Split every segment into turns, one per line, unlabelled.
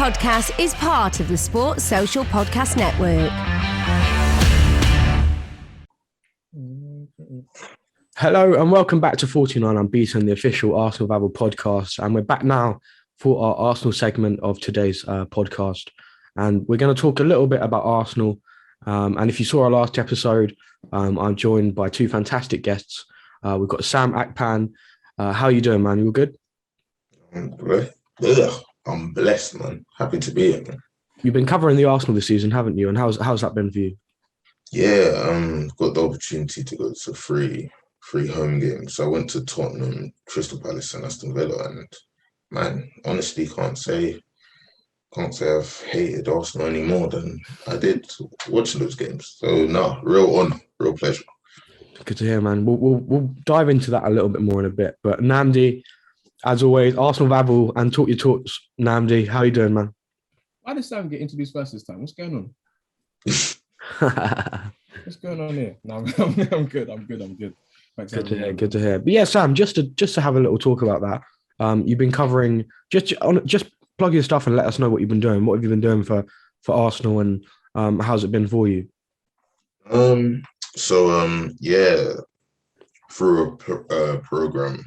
podcast is part of the Sports Social Podcast Network.
Hello and welcome back to 49 Unbeaten, the official Arsenal Babble podcast. And we're back now for our Arsenal segment of today's podcast. And we're going to talk a little bit about Arsenal. And if you saw our last episode, I'm joined by two fantastic guests. We've got Sam Akpan. How are you doing, man? You all good?
I'm blessed, man. Happy to be here, man.
You've been covering the Arsenal this season, haven't you? And how's that been for you?
Yeah, got the opportunity to go to three home games. So I went to Tottenham, Crystal Palace, and Aston Villa, and man, honestly, can't say I've hated Arsenal any more than I did watching those games. So no, real honor, real pleasure.
Good to hear, man. We'll dive into that a little bit more in a bit. But Namdi, as always, Arsenal Babble and talk your talks. Namdi, how you doing, man?
Why did Sam get introduced first this time? What's going on? What's going on here? No, I'm good. Thanks.
Good to hear. But yeah, Sam, just to have a little talk about that. You've been covering just plug your stuff and let us know what you've been doing. What have you been doing for Arsenal, and how's it been for you?
Through a program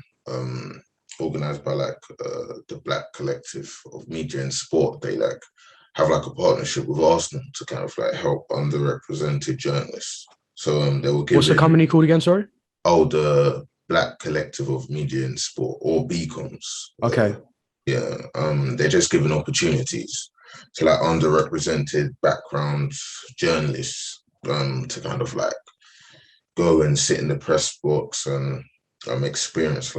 organized by the Black Collective of Media and Sport, they have a partnership with Arsenal to kind of help underrepresented journalists. So they were giving.
What's the company called again? Sorry.
Oh, the Black Collective of Media and Sport, or BCOMS.
Okay.
They're just giving opportunities to underrepresented background journalists to kind of go and sit in the press box and experience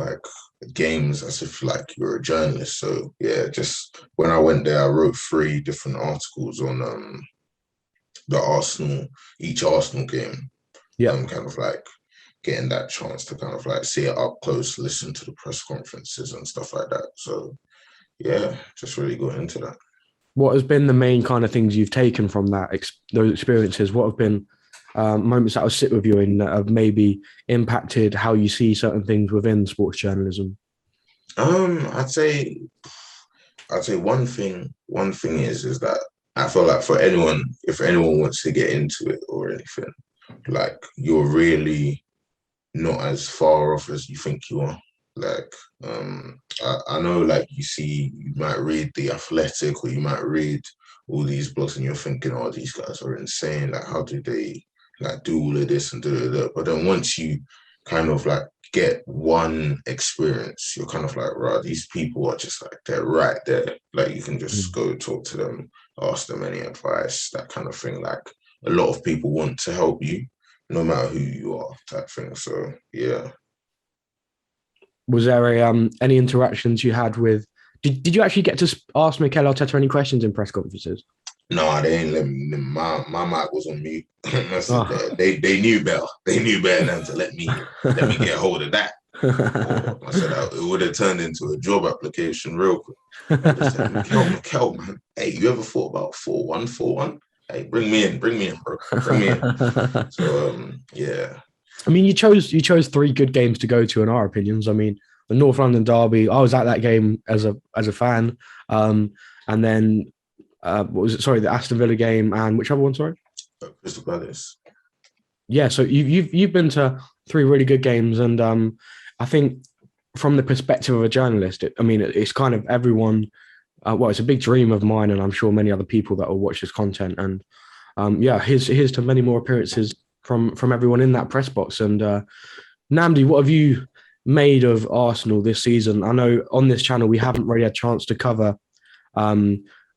games as if you're a journalist. So yeah, just when I went there, I wrote 3 different articles on each Arsenal game. Yeah, kind of getting that chance to kind of see it up close, listen to the press conferences and stuff like that. So yeah, just really got into that.
What has been the main kind of things you've taken from those experiences? What have been moments that will sit with you and that have maybe impacted how you see certain things within sports journalism?
I'd say one thing is that I feel for anyone, if anyone wants to get into it or anything, you're really not as far off as you think you are. I know you might read The Athletic or you might read all these blogs and you're thinking, oh, these guys are insane. How do they do all of this and do that? But then once you kind of get one experience, you're kind of right, these people are just they're right there. You can just go talk to them, ask them any advice, that kind of thing. A lot of people want to help you, no matter who you are, type thing. So yeah.
Was there any interactions you had with? Did you actually get to ask Mikel Arteta any questions in press conferences?
No, they ain't let me. My mic was on mute. They knew better. They knew better than to let me get hold of that. I said it would have turned into a job application real quick. I just said, Mikel, man, hey, you ever thought about 4-1? Hey, bring me in, bro. Bring me in. So yeah.
I mean, you chose 3 good games to go to, in our opinions. I mean, the North London derby, I was at that game as a fan, and then what was it? Sorry, the Aston Villa game, and which other one? Sorry,
Crystal Palace.
Yeah, so you've been to 3 really good games, and I think from the perspective of a journalist, it's kind of everyone. It's a big dream of mine, and I'm sure many other people that will watch this content. And here's to many more appearances from everyone in that press box. And Namdi, what have you made of Arsenal this season? I know on this channel we haven't really had a chance to cover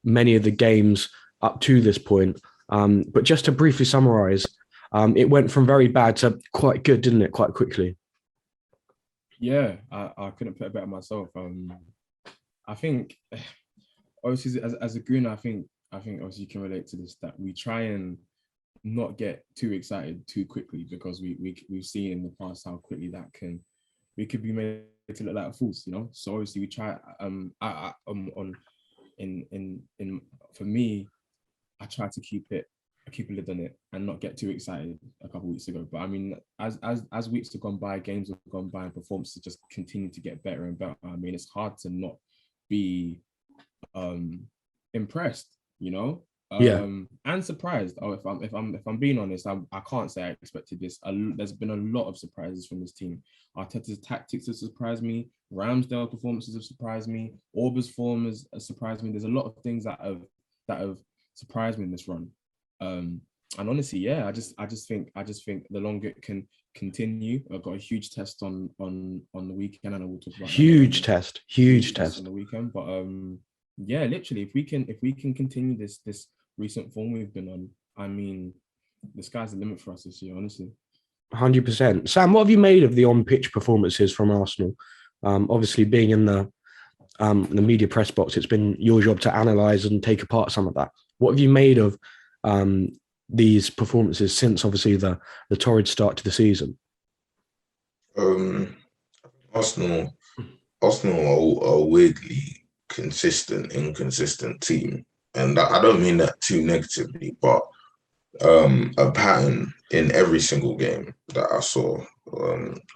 many of the games up to this point, but just to briefly summarize, it went from very bad to quite good, didn't it, quite quickly?
Yeah, I couldn't put it better myself. I think obviously as a Gooner, I think obviously you can relate to this, that we try and not get too excited too quickly, because we've seen in the past how quickly we could be made to look like fools, So obviously we try. For me, I try to keep a lid on it and not get too excited a couple of weeks ago. But I mean, as weeks have gone by, games have gone by, and performances just continue to get better and better. I mean, it's hard to not be impressed, you know,
Yeah.
and surprised. Oh, if I'm being honest, I can't say I expected this. There's been a lot of surprises from this team. Arteta's tactics have surprised me. Ramsdale performances have surprised me. Orba's form has surprised me. There's a lot of things that have surprised me in this run. And honestly, yeah, I just think the longer it can continue. I've got a huge test on the weekend, and I will talk about that
Huge test. Huge
test
test.
on the weekend. But yeah, literally, if we can continue this recent form we've been on, I mean, the sky's the limit for us this year, honestly.
100%. Sam, what have you made of the on-pitch performances from Arsenal? Obviously, being in the media press box, it's been your job to analyse and take apart some of that. What have you made of these performances since, obviously, the torrid start to the season?
Arsenal are a weirdly inconsistent team. And I don't mean that too negatively, but a pattern in every single game that I saw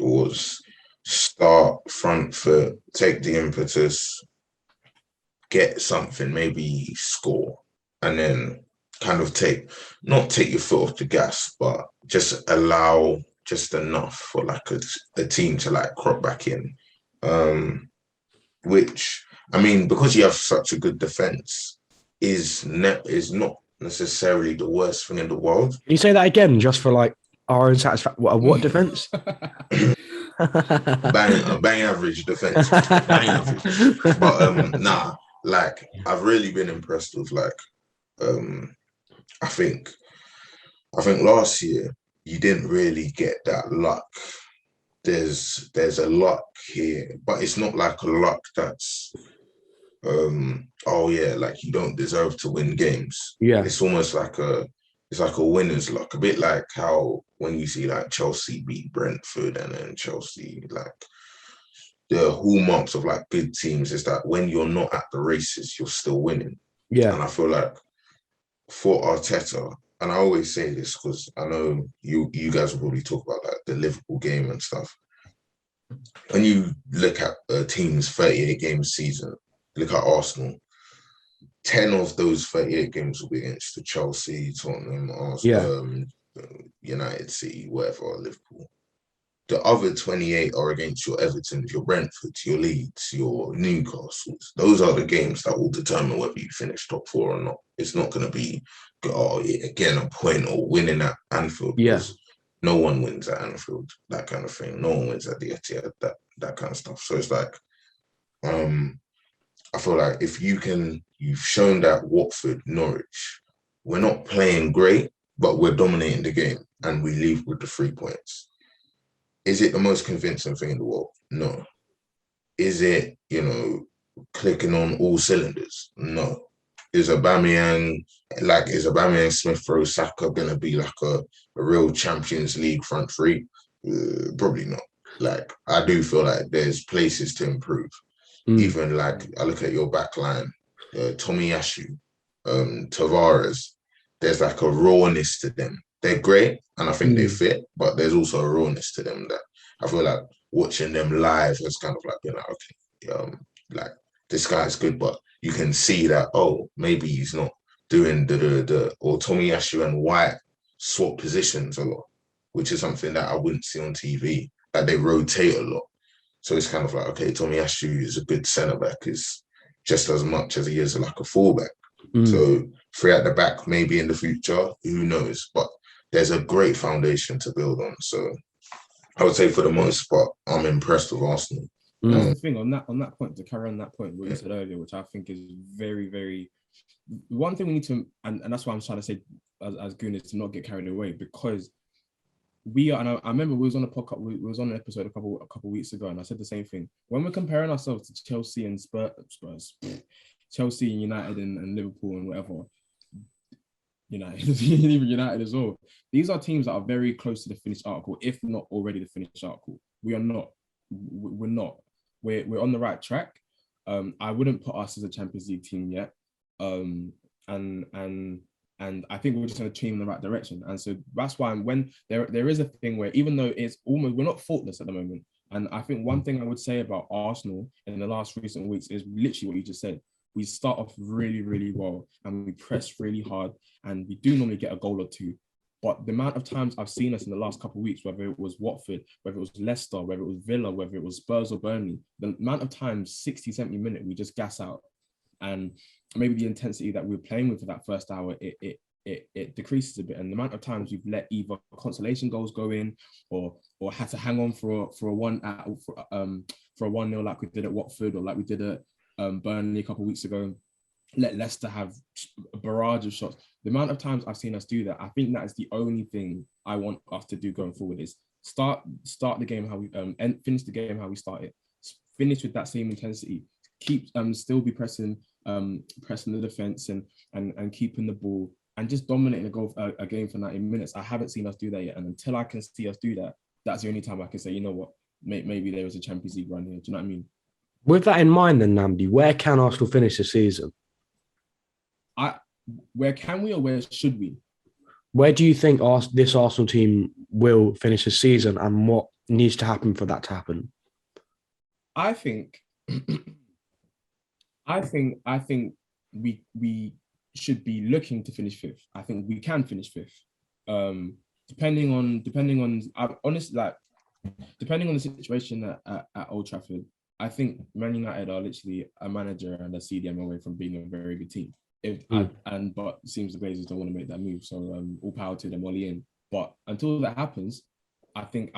was start, front foot, take the impetus, get something, maybe score, and then kind of not take your foot off the gas, but just allow just enough for like a team to like crop back in. Which, I mean, because you have such a good defense, is not necessarily the worst thing in the world.
Can you say that again, just for like our own satisfaction? What defense?
bang average defense. Bang average. But nah, like I've really been impressed with like I think last year you didn't really get that luck. There's a luck here, but it's not like a luck that's oh yeah, like you don't deserve to win games.
Yeah.
It's almost like a winner's luck. A bit like how when you see like Chelsea beat Brentford and then Chelsea, like the hallmarks of like good teams is that when you're not at the races, you're still winning.
Yeah.
And I feel like for Arteta, and I always say this because I know you guys will probably talk about like the Liverpool game and stuff. When you look at a team's 38 game season, look at Arsenal, 10 of those 38 games will be against the Chelsea, Tottenham, Arsenal, United, City, whatever, Liverpool. The other 28 are against your Evertons, your Brentfords, your Leeds, your Newcastles. Those are the games that will determine whether you finish top four or not. It's not going to be, again, a point or winning at Anfield. Because no one wins at Anfield, that kind of thing. No one wins at the Etihad, that kind of stuff. So it's like, I feel like if you've shown that Watford, Norwich, we're not playing great, but we're dominating the game and we leave with the 3 points. Is it the most convincing thing in the world? No. Is it, clicking on all cylinders? No. Is Aubameyang, Smith Rowe, Saka going to be like a real Champions League front three? Probably not. Like, I do feel like there's places to improve. Even like, I look at your back line, Tomiyasu, Tavares, there's like a rawness to them. They're great, and I think they fit, but there's also a rawness to them that I feel like watching them live has kind of like been like, okay, like this guy's good, but you can see that, oh, maybe he's not doing or Tomiyasu and White swap positions a lot, which is something that I wouldn't see on TV. Like they rotate a lot. So it's kind of like, okay, Tomiyasu is a good centre-back, is just as much as he is like a fullback. So 3 at the back, maybe in the future, who knows? But there's a great foundation to build on. So I would say for the most part, I'm impressed with Arsenal.
That's the thing on that point, to carry on that point, what you said earlier, which I think is very, very, one thing we need to, and that's why I'm trying to say as Gooners to not get carried away, because we are, and I remember we was on a podcast, we was on an episode a couple weeks ago, and I said the same thing. When we're comparing ourselves to Chelsea and Spurs, Chelsea and United and Liverpool and whatever, even United as well. These are teams that are very close to the finished article, if not already the finished article. We are not. We're not. We're on the right track. I wouldn't put us as a Champions League team yet. And I think we're just on a team in the right direction. And so that's why when there is a thing where, even though it's almost, we're not faultless at the moment. And I think one thing I would say about Arsenal in the last recent weeks is literally what you just said. we start off really, really well and we press really hard and we do normally get a goal or two. But the amount of times I've seen us in the last couple of weeks, whether it was Watford, whether it was Leicester, whether it was Villa, whether it was Spurs or Burnley, the amount of times 60, 70 minutes, we just gas out. And maybe the intensity that we were playing with for that first hour, it decreases a bit. And the amount of times we've let either consolation goals go in or had to hang on for a 1-0 like we did at Watford or like we did at Burnley a couple of weeks ago, let Leicester have a barrage of shots. The amount of times I've seen us do that, I think that is the only thing I want us to do going forward is start the game how we and finish the game how we started. Finish with that same intensity. Keep still be pressing the defense and keeping the ball and just dominating a game for 90 minutes. I haven't seen us do that yet, and until I can see us do that, that's the only time I can say, you know what, maybe there was a Champions League run here. Do you know what I mean?
With that in mind, then, Namdi, where can Arsenal finish the season?
Where can we or where should we?
Where do you think this Arsenal team will finish the season, and what needs to happen for that to happen?
I think we should be looking to finish fifth. I think we can finish fifth. Depending on honestly, like depending on the situation at Old Trafford, I think Man United are literally a manager and a CDM away from being a very good team. But it seems the Glazers don't want to make that move. So all power to them, Ollie in. But until that happens, I think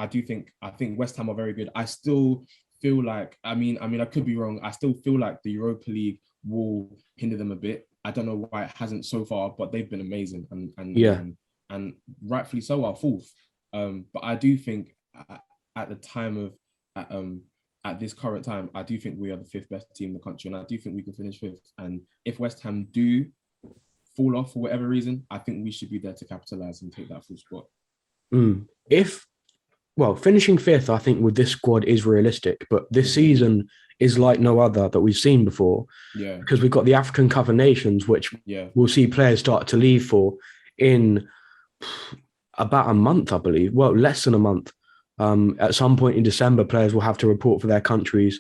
West Ham are very good. I still feel like, I mean, I could be wrong. I still feel like the Europa League will hinder them a bit. I don't know why it hasn't so far, but they've been amazing and rightfully so are fourth. But I do think at the time of at this current time, I do think we are the fifth best team in the country, and I do think we can finish fifth. And if West Ham do fall off for whatever reason, I think we should be there to capitalise and take that full spot.
Finishing fifth, I think with this squad is realistic, but this season is like no other that we've seen before.
Yeah.
Because we've got the African Cup of Nations, which we'll see players start to leave for in about a month, I believe. Well, less than a month. At some point in December, players will have to report for their countries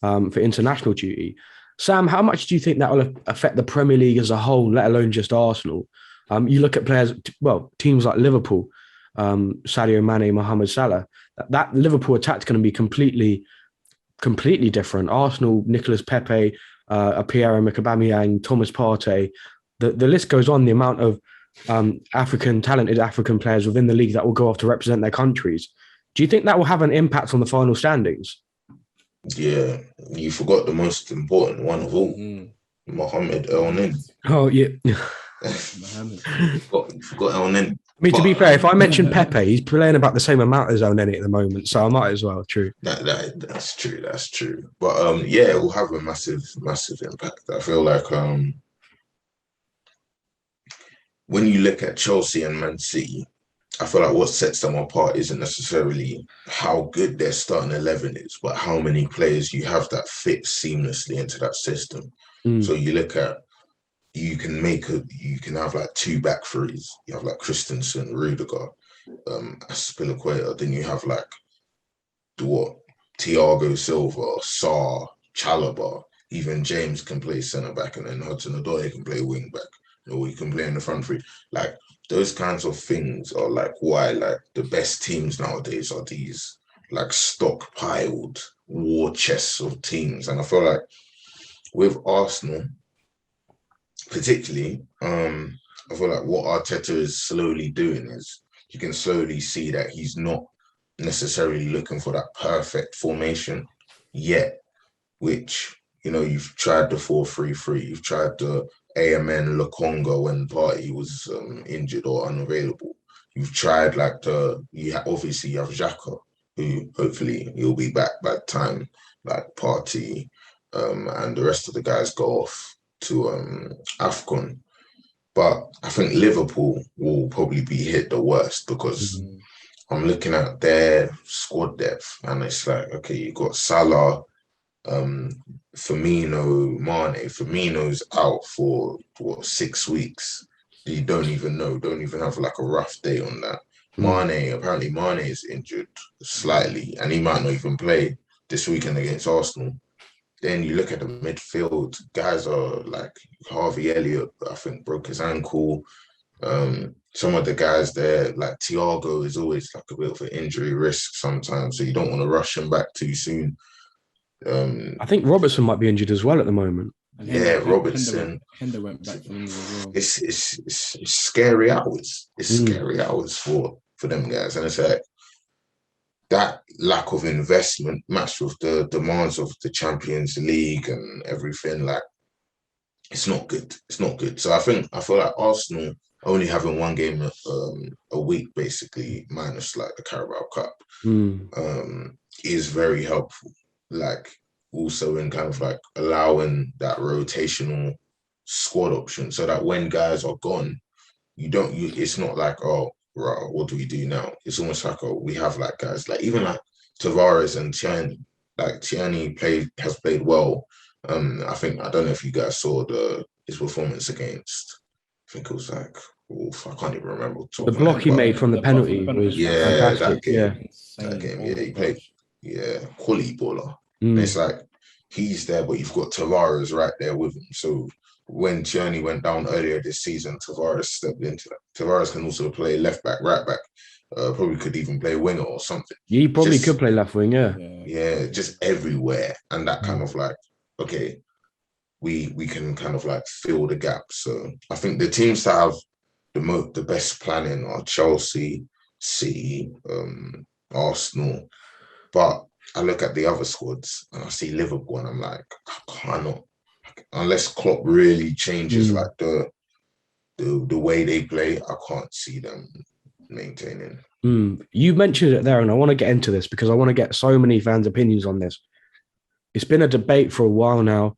for international duty. Sam, how much do you think that will affect the Premier League as a whole, let alone just Arsenal? You look at players, teams like Liverpool, Sadio Mane, Mohamed Salah. That Liverpool attack's going to be completely different. Arsenal, Nicolas Pepe, Pierre-Emerick Aubameyang, Thomas Partey. The list goes on. The amount of talented African players within the league that will go off to represent their countries. Do you think that will have an impact on the final standings?
Yeah, you forgot the most important one of all, Mohamed El Nen.
Oh, yeah.
You forgot El Nen.
I mean, to be fair, if I mention Pepe, he's playing about the same amount as El Neni at the moment, so I might as well. True.
That's true. But it will have a massive impact. I feel like when you look at Chelsea and Man City, I feel like what sets them apart isn't necessarily how good their starting 11 is, but how many players you have that fit seamlessly into that system. So you look at, you can have like two back threes. You have like Christensen, Rudiger, Aspilicueta. Then you have like Thiago Silva, Sarr, Chalobah. Even James can play centre back, and then Hudson-Odoi can play wing back, or he can play in the front three. Like those kinds of things are like why like the best teams nowadays are these like stockpiled war chests of teams. And I feel like with Arsenal, particularly, I feel like what Arteta is slowly doing is you can slowly see that he's not necessarily looking for that perfect formation yet, which, you've tried the 4-3-3, you've tried the AMN Lokonga when Partey was injured or unavailable. You've tried you have Xhaka, who hopefully he'll be back by the time like Partey and the rest of the guys go off to AFCON. But I think Liverpool will probably be hit the worst because I'm looking at their squad depth and it's like, okay, you got Salah, Firmino, Mane. Firmino's out for 6 weeks. You don't even have like a rough day on that. Apparently Mane is injured slightly and he might not even play this weekend against Arsenal. then you look at the midfield, guys are like Harvey Elliott, I think broke his ankle. Some of the guys there, like Thiago, is always like a bit of an injury risk sometimes, so you don't want to rush him back too soon.
I think Robertson might be injured as well at the moment.
Yeah, Robertson.
Hender went back from injury as well.
It's scary hours. It's scary hours for them guys, and it's like that lack of investment matched with the demands of the Champions League and everything. Like, it's not good. It's not good. So I feel like Arsenal only having one game a week, basically, minus like the Carabao Cup, is very helpful. Like, also in kind of like allowing that rotational squad option, so that when guys are gone, it's not like, oh, right, what do we do now? It's almost like, oh, we have like guys like even like Tavares and Tierney. Like Tierney has played well. I don't know if you guys saw his performance against, I think it was like, I can't even remember.
The block he made from the penalty was fantastic.
That game. He played. Yeah, quality baller. And it's like he's there, but you've got Tavares right there with him. So when Tierney went down earlier this season, Tavares stepped into that. Tavares can also play left back, right back. Probably could even play winger or something.
He probably could play left wing,
yeah, just everywhere. And that kind of like, okay, we can kind of like fill the gaps. So I think the teams that have the best planning are Chelsea, City, Arsenal. But I look at the other squads and I see Liverpool and I'm like, I cannot, unless Klopp really changes like the way they play, I can't see them maintaining.
You mentioned it there, and I want to get into this because I want to get so many fans' opinions on this. It's been a debate for a while now.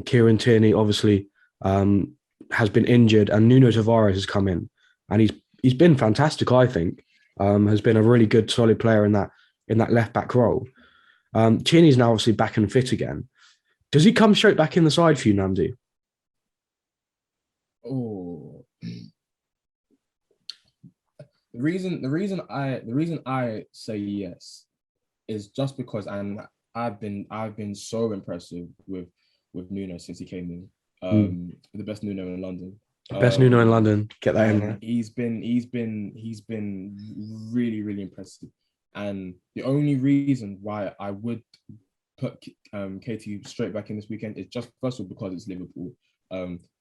Kieran Tierney obviously has been injured, and Nuno Tavares has come in, and he's been fantastic. I think has been a really good, solid player in that left back role. Tierney's now obviously back and fit again. Does he come straight back in the side for you, Namdi?
Oh, the reason I say yes is just because I've been so impressive with Nuno since he came in. The best Nuno in London.
Best Nuno in London. Get that in there.
He's been really, really impressive. And the only reason why I would put KT straight back in this weekend is just first of all because it's Liverpool.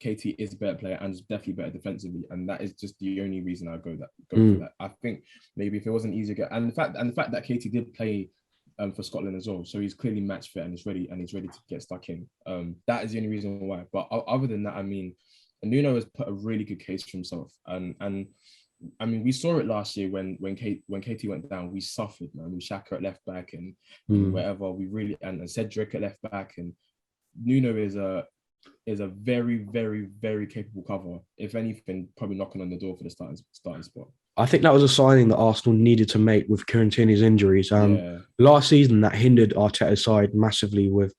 KT is a better player and is definitely better defensively, and that is just the only reason I go for that. I think maybe if it wasn't easier, and the fact that KT did play for Scotland as well, so he's clearly match fit and he's ready to get stuck in. That is the only reason why. But other than that, I mean, Nuno has put a really good case for himself, and I mean, we saw it last year when KT went down. We suffered, man. We Xhaka at left back and wherever we really and Cedric at left back, and Nuno is a very, very, very capable cover. If anything, probably knocking on the door for the starting spot.
I think that was a signing that Arsenal needed to make with Kieran Tierney's injuries. Last season, that hindered Arteta's side massively with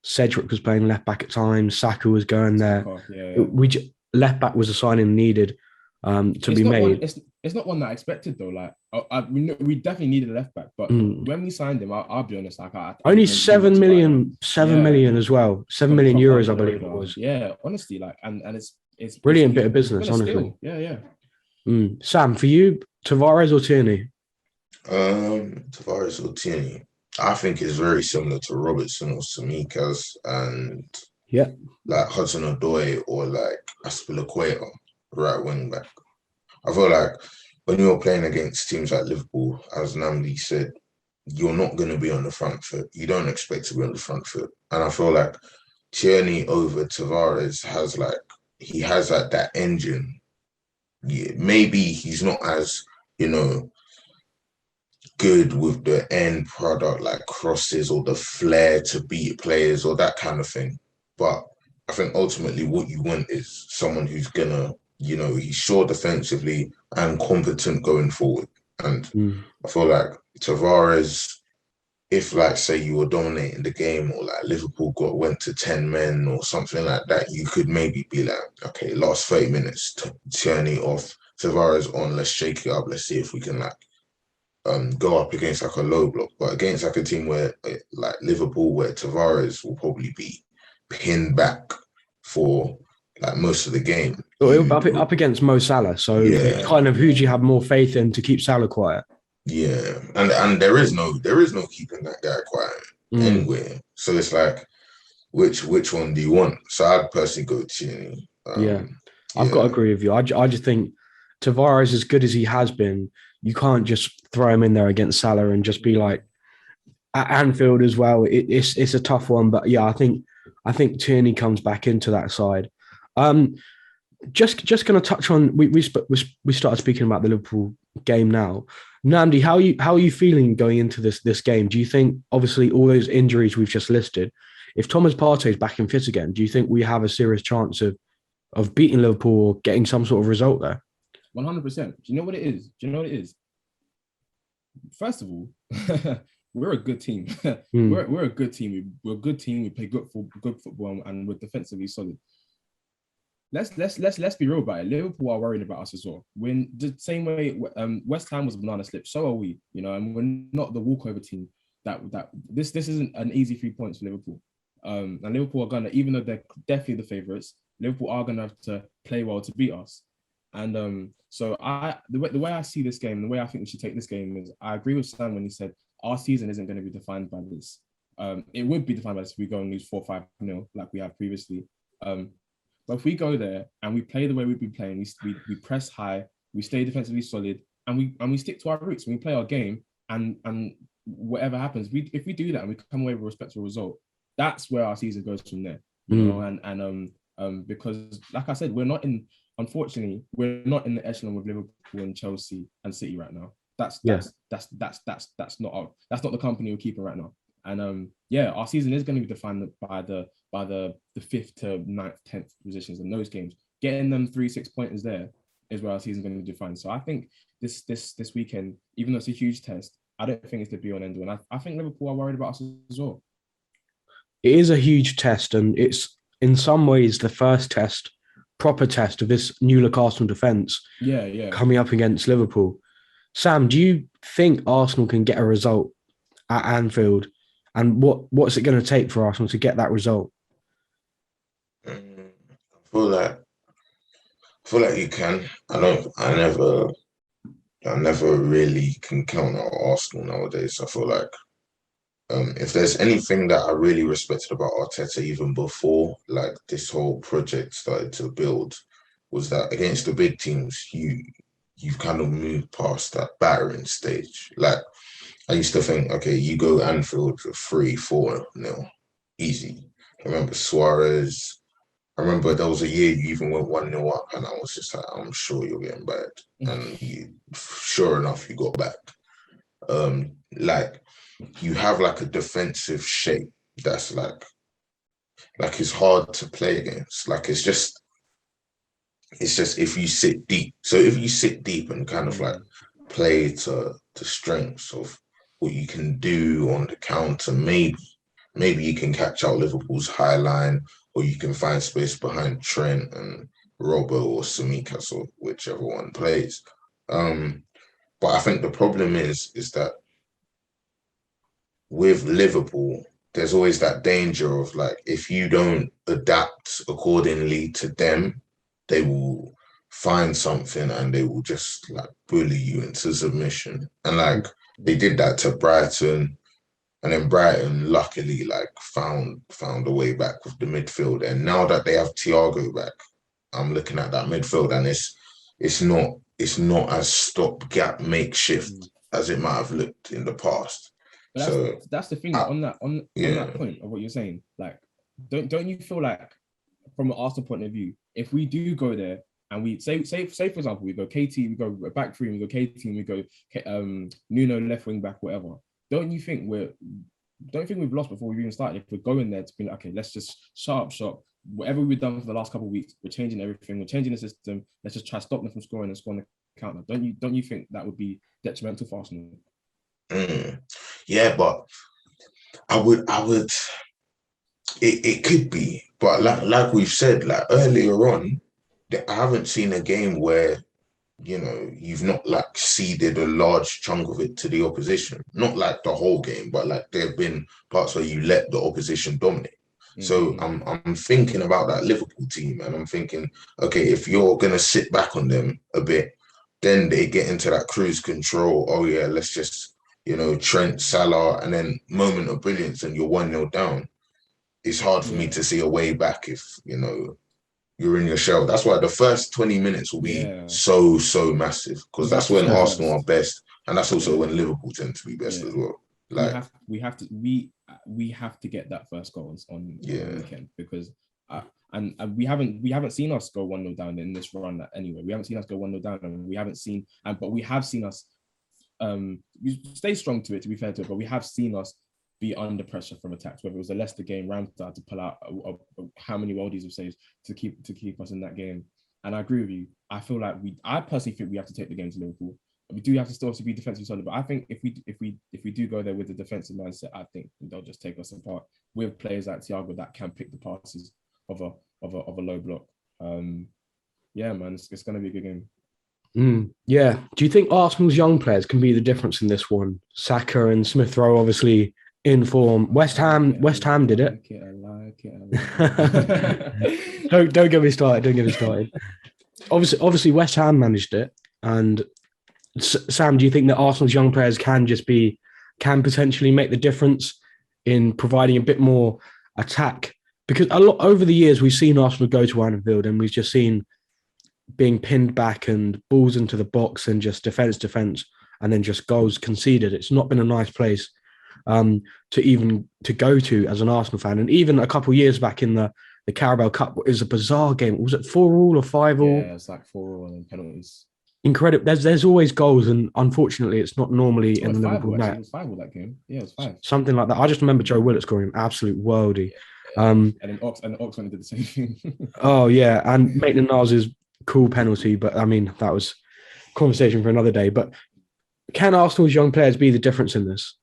Cedric was playing left back at times. Saka was going there. Left back was a signing needed to be made.
It's not one that I expected though. Like we definitely needed a left back, but when we signed him, I'll be honest. Like
only 7 million as well. 7 million euros, I believe it was.
Yeah, honestly, like and it's
brilliant bit of business, honestly.
Yeah.
Sam, for you, Tavares or Tierney?
Tavares or Tierney. I think it's very similar to Robertson or Tsimikas and like Hudson-Odoi or like Aspilicueta, right wing back. I feel like when you're playing against teams like Liverpool, as Namdi said, you're not going to be on the front foot. You don't expect to be on the front foot. And I feel like Tierney over Tavares has that engine. Yeah, maybe he's not as, good with the end product, like crosses or the flair to beat players or that kind of thing. But I think ultimately what you want is someone who's gonna, he's sure defensively and competent going forward. And I feel like Tavares, if like say you were dominating the game or like Liverpool went to 10 men or something like that, you could maybe be like, okay, last 30 minutes, Tierney off, Tavares on, let's shake it up, let's see if we can like go up against like a low block, but against like a team where like Liverpool, where Tavares will probably be pinned back for like most of the game.
Up against Mo Salah. So
Yeah.
kind of who do you have more faith in to keep Salah quiet?
Yeah, and there is no keeping that guy quiet anywhere. So it's like, which one do you want? So I'd personally go Tierney.
I've got to agree with you. I just think Tavares, as good as he has been, you can't just throw him in there against Salah and just be like, at Anfield as well. It's a tough one, but yeah, I think Tierney comes back into that side. Just going to touch on we started speaking about the Liverpool game now. Nandi, how are you feeling going into this game? Do you think, obviously, all those injuries we've just listed, if Thomas Partey is back in fit again, do you think we have a serious chance of beating Liverpool or getting some sort of result there?
100%. Do you know what it is? First of all, we're a good team. We're a good team. We're a good team. We play good football, and we're defensively solid. Let's be real about it. Liverpool are worried about us as well. When the same way West Ham was a banana slip, so are we. And we're not the walkover team. This isn't an easy 3 points for Liverpool. And Liverpool are gonna, even though they're definitely the favourites, Liverpool are gonna have to play well to beat us. And so the way I see this game, the way I think we should take this game is, I agree with Sam when he said our season isn't going to be defined by this. It would be defined by this if we go and lose 4-5-0 like we have previously. But if we go there and we play the way we've been playing, we press high, we stay defensively solid, and we stick to our roots, and we play our game, and whatever happens, if we do that and we come away with a respectable result, that's where our season goes from there. Because like I said, unfortunately, we're not in the echelon with Liverpool and Chelsea and City right now. That's not the company we're keeping right now. And our season is going to be defined by the 5th to 9th, 10th positions in those games. Getting them 3-6 pointers there is where our season is going to be defined. So I think this weekend, even though it's a huge test, I don't think it's the be on end all. And I think Liverpool are worried about us as well.
It is a huge test, and it's in some ways the first proper test of this new look Arsenal defence. Coming up against Liverpool. Sam, do you think Arsenal can get a result at Anfield? And what's it going to take for Arsenal to get that result?
I feel like you can. I never really can count out Arsenal nowadays. I feel like if there's anything that I really respected about Arteta even before like this whole project started to build, was that against the big teams, you've kind of moved past that battering stage. Like, I used to think, okay, you go Anfield for 3-4-0, easy. I remember Suarez. I remember there was a year you even went 1-0 up, and I was just like, I'm sure you're getting back. And sure enough, you got back. Like, you have like a defensive shape that's like it's hard to play against. Like, it's just if you sit deep. So if you sit deep and kind of like play to the strengths of what you can do on the counter, maybe you can catch out Liverpool's high line, or you can find space behind Trent and Robbo or Tsimikas, or whichever one plays. But I think the problem is that with Liverpool, there's always that danger of like, if you don't adapt accordingly to them, they will find something and they will just like bully you into submission. And like, they did that to Brighton, and then Brighton luckily like found a way back with the midfield. And now that they have Thiago back, I'm looking at that midfield, and it's not as stopgap makeshift as it might have looked in the past.
But that's the thing, on that point of what you're saying. Like, don't you feel like, from an Arsenal point of view, if we do go there and we say for example, we go KT, we go back three, we go KT, we go Nuno left wing back, whatever. Don't you think we've lost before we even started? If we're going there to be like, okay, let's just shut up. Whatever we've done for the last couple of weeks, we're changing everything. We're changing the system. Let's just try to stop them from scoring and scoring the counter. Don't you think that would be detrimental for Arsenal?
Yeah, but I would. It could be, but like we've said, like earlier on, I haven't seen a game where you've not like ceded a large chunk of it to the opposition. Not like the whole game, but like there have been parts where you let the opposition dominate. So I'm thinking about that Liverpool team, and I'm thinking, okay, if you're gonna sit back on them a bit, then they get into that cruise control. Oh yeah, let's just Trent, Salah, and then moment of brilliance, and you're 1-0 down. It's hard for me to see a way back if you're in your shell. That's why the first 20 minutes will be so massive, because that's when Arsenal are best, and that's also when Liverpool tend to be best as well. Like
we have to get that first goal on the weekend, because and we haven't seen us go 1-0 down in this run anyway. We haven't seen us go 1-0 down, and we haven't seen but we have seen us we stay strong to it, to be fair to it, but we have seen us be under pressure from attacks. Whether it was the Leicester game, Ramsdale had to pull out how many worldies of saves to keep us in that game. And I agree with you. I feel like I personally think we have to take the game to Liverpool. We do have to still be defensively solid, but I think if we do go there with the defensive mindset, I think they'll just take us apart with players like Thiago that can pick the passes of a low block. Yeah, man, it's going to be a good game.
Yeah. Do you think Arsenal's young players can be the difference in this one? Saka and Smith Rowe obviously in form. West Ham did it. I like it. Don't get me started. Obviously, West Ham managed it. And Sam, do you think that Arsenal's young players can potentially make the difference in providing a bit more attack? Because over the years we've seen Arsenal go to Anfield, and we've just seen being pinned back and balls into the box and just defense, and then just goals conceded. It's not been a nice place to go to as an Arsenal fan. And even a couple of years back in the Carabao Cup, it was a bizarre game. Was it 4-4 or 5-4?
Yeah, it's like 4-4 and then penalties.
Incredible. There's always goals, and unfortunately, it's not normally in the Liverpool net.
It was 5 that game. Yeah, it was 5.
Something like that. I just remember Joe Willett scoring an absolute worldie.
And then Ox went and did the same thing.
Oh yeah, and Maitland-Niles' cool penalty, but I mean that was a conversation for another day. But can Arsenal's young players be the difference in this?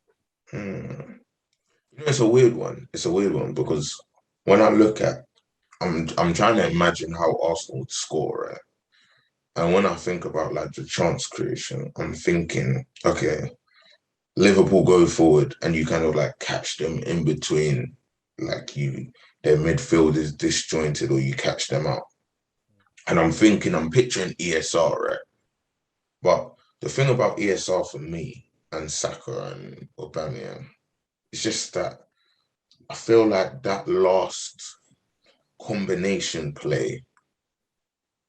It's a weird one. Because when I look at, I'm trying to imagine how Arsenal would score, right? And when I think about like the chance creation, I'm thinking, okay, Liverpool go forward and you kind of like catch them in between, like their midfield is disjointed, or you catch them out. And I'm picturing ESR, right? But the thing about ESR for me and Saka and Aubameyang, it's just that I feel like that last combination play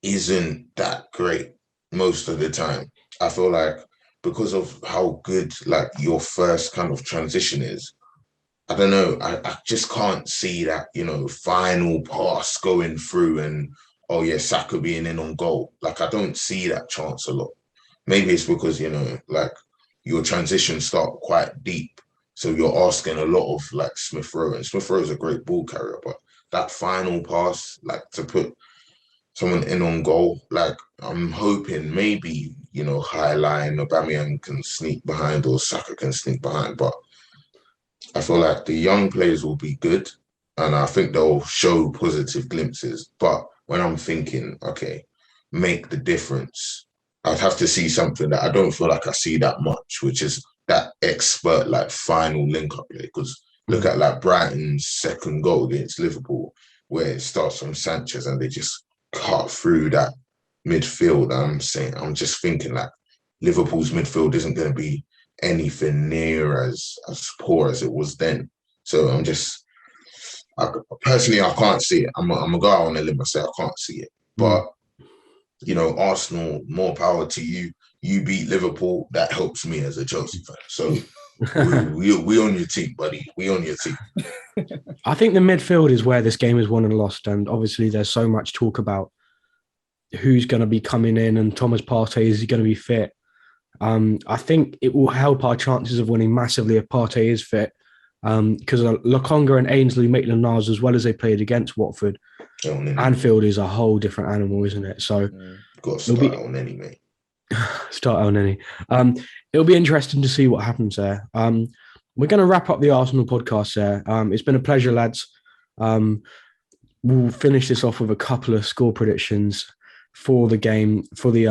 isn't that great most of the time. I feel like because of how good like your first kind of transition is, I don't know, I just can't see that, final pass going through and, oh yeah, Saka being in on goal. Like, I don't see that chance a lot. Maybe it's because, like your transitions start quite deep. So you're asking a lot of like Smith Rowe, and Smith Rowe is a great ball carrier, but that final pass, like to put someone in on goal, like I'm hoping maybe, high line, Aubameyang can sneak behind or Saka can sneak behind, but I feel like the young players will be good and I think they'll show positive glimpses. But when I'm thinking, okay, make the difference, I'd have to see something that I don't feel like I see that much, which is that expert, like final link-up play. Because look at like Brighton's second goal against Liverpool, where it starts from Sanchez and they just cut through that midfield. I'm just thinking like Liverpool's midfield isn't going to be anything near as poor as it was then. So personally, I can't see it. I'm gonna go out on a limb and say I can't see it. But Arsenal, more power to you. You beat Liverpool. That helps me as a Chelsea fan. So we on your team, buddy. We on your team.
I think the midfield is where this game is won and lost, and obviously there's so much talk about who's going to be coming in, and Thomas Partey, is he going to be fit? I think it will help our chances of winning massively if Partey is fit, because Lokonga and Ainsley, Maitland-Niles, as well as they played against Watford, Anfield is a whole different animal, isn't it? So
got to start on any, mate.
Start on any. It'll be interesting to see what happens there. We're going to wrap up the Arsenal podcast there. It's been a pleasure, lads. We'll finish this off with a couple of score predictions for the game, for the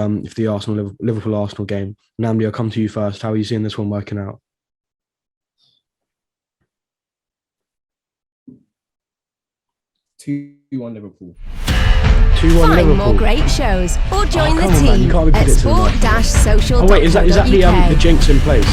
Liverpool Arsenal game. Namdi, I'll come to you first. How are you seeing this one working out?
2-1 Liverpool.
2-1
Find
Liverpool.
more great shows or join the
come on, man, you
team
can't be
at
predicting that.
sport-social.co.uk.
Oh wait, is that the jinx in place?